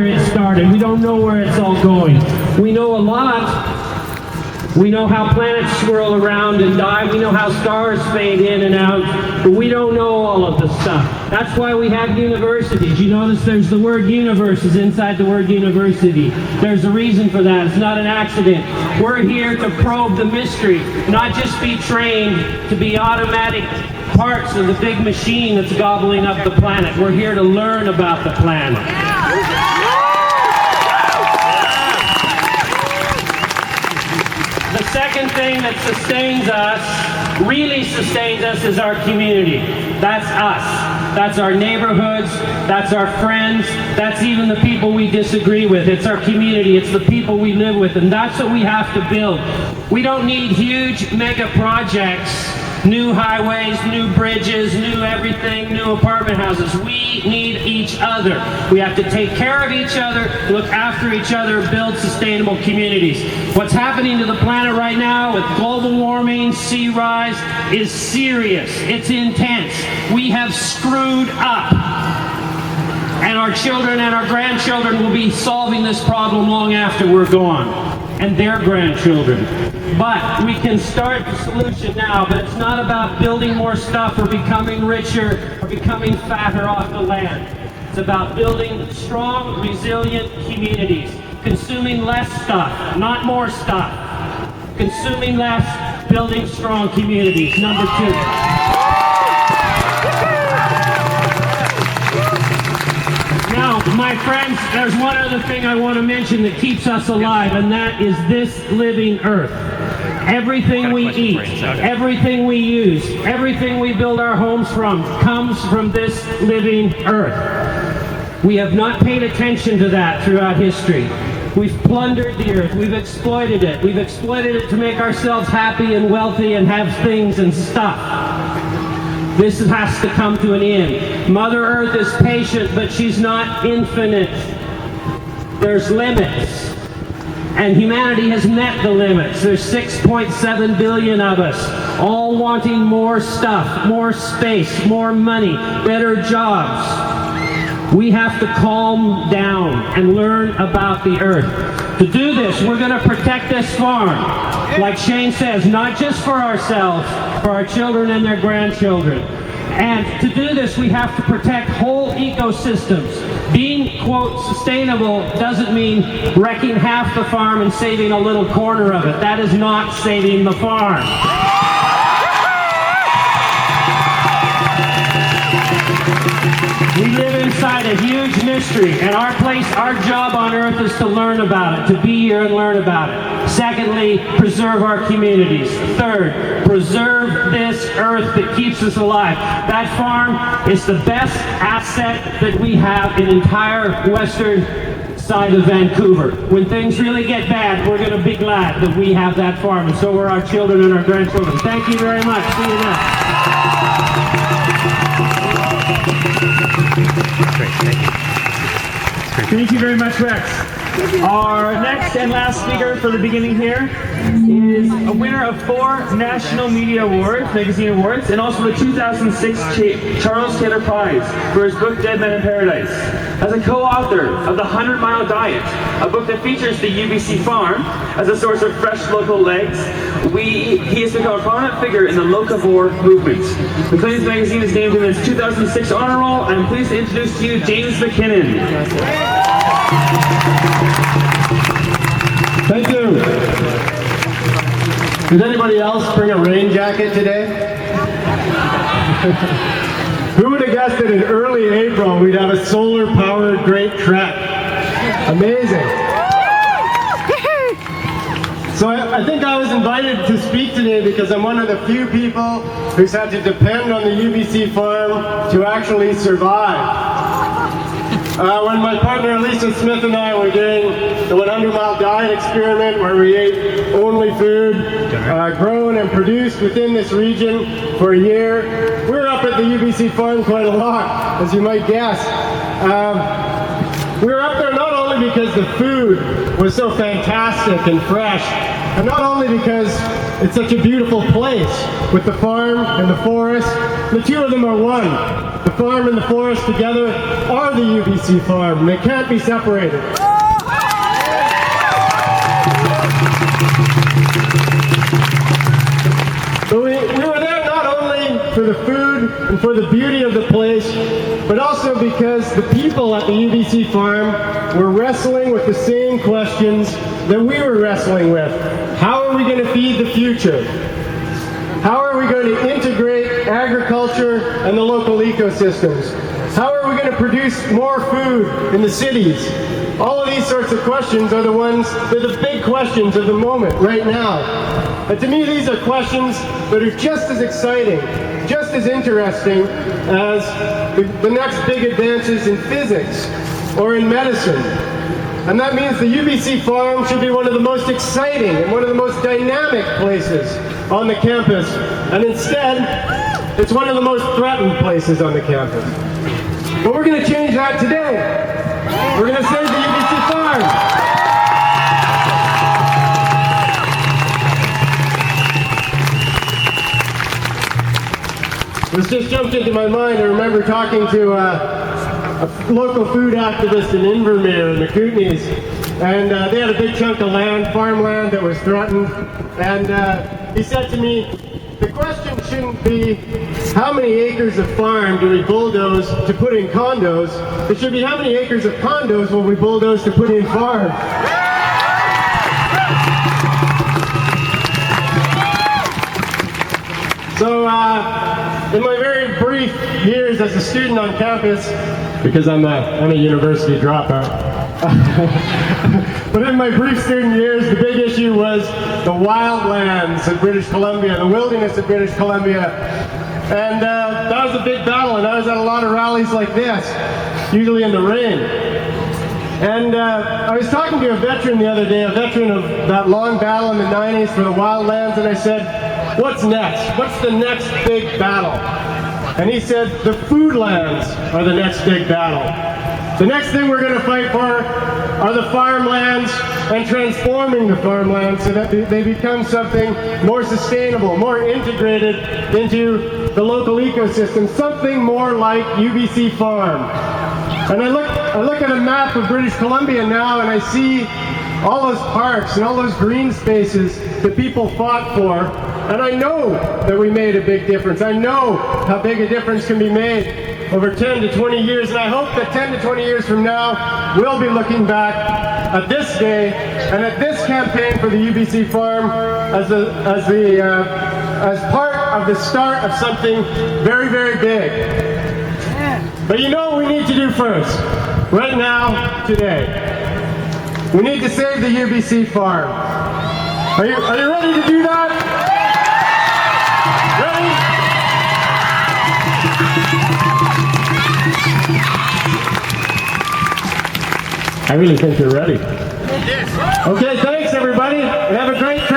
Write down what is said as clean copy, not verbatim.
where it started. We don't know where it's all going. We know a lot. We know how planets swirl around and die. We know how stars fade in and out, but we don't know all of the stuff. That's why we have universities. You notice there's the word universe is inside the word university. There's a reason for that. It's not an accident. We're here to probe the mystery, not just be trained to be automatic parts of the big machine that's gobbling up the planet. We're here to learn about the planet. The second thing that sustains us, really sustains us, is our community. That's us. That's our neighborhoods. That's our friends. That's even the people we disagree with. It's our community. It's the people we live with. And that's what we have to build. We don't need huge mega projects, new highways, new bridges, new everything, new apartment houses. We need each other. We have to take care of each other, look after each other, build sustainable communities. What's happening to the planet right now with global warming, sea rise, is serious. It's intense. We have screwed up. And our children and our grandchildren will be solving this problem long after we're gone, and their grandchildren. But we can start the solution now, but it's not about building more stuff or becoming richer or becoming fatter off the land. It's about building strong, resilient communities, consuming less stuff, not more stuff. Consuming less, building strong communities. Number 2. Now, my friends, there's one other thing I want to mention that keeps us alive, and that is this living earth. Everything we eat, everything we use, everything we build our homes from comes from this living earth. We have not paid attention to that throughout history. We've plundered the earth, we've exploited it. We've exploited it to make ourselves happy and wealthy and have things and stuff. This has to come to an end. Mother Earth is patient, but she's not infinite. There's limits. And humanity has met the limits. There's 6.7 billion of us, all wanting more stuff, more space, more money, better jobs. We have to calm down and learn about the earth. To do this, we're going to protect this farm. Like Shane says, not just for ourselves, for our children and their grandchildren. And to do this, we have to protect whole ecosystems. Being, quote, sustainable doesn't mean wrecking half the farm and saving a little corner of it. That is not saving the farm. We live inside a huge mystery, and our job on Earth is to learn about it, to be here and learn about it. Secondly, preserve our communities. Third, preserve this Earth that keeps us alive. That farm is the best asset that we have in entire western side of Vancouver. When things really get bad, we're going to be glad that we have that farm, and so are our children and our grandchildren. Thank you very much. See you next. Great, thank you. Thank you very much, Rex. Our next and last speaker for the beginning here is a winner of 4 National Media Awards, Magazine Awards, and also the 2006 Charles Taylor Prize for his book Dead Men in Paradise. As a co-author of The 100-Mile Diet, a book that features the UBC farm as a source of fresh local legs, he has become a prominent figure in the locavore movement. Maclean's magazine is named him in its 2006 honor roll. I'm pleased to introduce to you James MacKinnon. Thank you. Did anybody else bring a rain jacket today? Who would have guessed that in early April we'd have a solar-powered Great Trek? Amazing. So I think I was invited to speak today because I'm one of the few people who's had to depend on the UBC farm to actually survive. When my partner Lisa Smith and I were doing the 100-mile diet experiment where we ate only food grown and produced within this region for a year, we were up at the UBC farm quite a lot, as you might guess. We were up there not only because the food was so fantastic and fresh, And not only because it's such a beautiful place with the farm and the forest, the two of them are one. The farm and the forest together are the UBC farm, and they can't be separated. So we were there not only for the food and for the beauty of the place, but also because the people at the UBC farm were wrestling with the same questions that we were wrestling with. How are we going to feed the future? How are we going to integrate agriculture and the local ecosystems? How are we going to produce more food in the cities? All of these sorts of questions are they're the big questions of the moment right now. And to me, these are questions that are just as exciting, just as interesting as the next big advances in physics or in medicine. And that means the UBC farm should be one of the most exciting and one of the most dynamic places on the campus. And instead, it's one of the most threatened places on the campus. But we're going to change that today. We're going to save the UBC farm. This just jumped into my mind. I remember talking to a local food activist in Invermere, the MacKinnons, and they had a big chunk of land, farmland, that was threatened. And he said to me, the question shouldn't be how many acres of farm do we bulldoze to put in condos. It should be how many acres of condos will we bulldoze to put in farm. So in my very brief years as a student on campus, because I'm a university dropout, but in my brief student years, the big issue was the wildlands of British Columbia, the wilderness of British Columbia. And that was a big battle, and I was at a lot of rallies like this, usually in the rain. And I was talking to a veteran the other day, a veteran of that long battle in the 90s for the wildlands, and I said, what's next? What's the next big battle? And he said, the foodlands are the next big battle. The next thing we're going to fight for are the farmlands and transforming the farmlands so that they become something more sustainable, more integrated into the local ecosystem, something more like UBC Farm. And I look at a map of British Columbia now and I see all those parks and all those green spaces that people fought for, and I know that we made a big difference. I know how big a difference can be made over 10 to 20 years, and I hope that 10 to 20 years from now, we'll be looking back at this day and at this campaign for the UBC Farm as part of the start of something very, very big. But you know what we need to do first, right now, today. We need to save the UBC Farm. Are you ready to do that? Ready? I really think you're ready. Yes. Okay, thanks everybody. Have a great trip.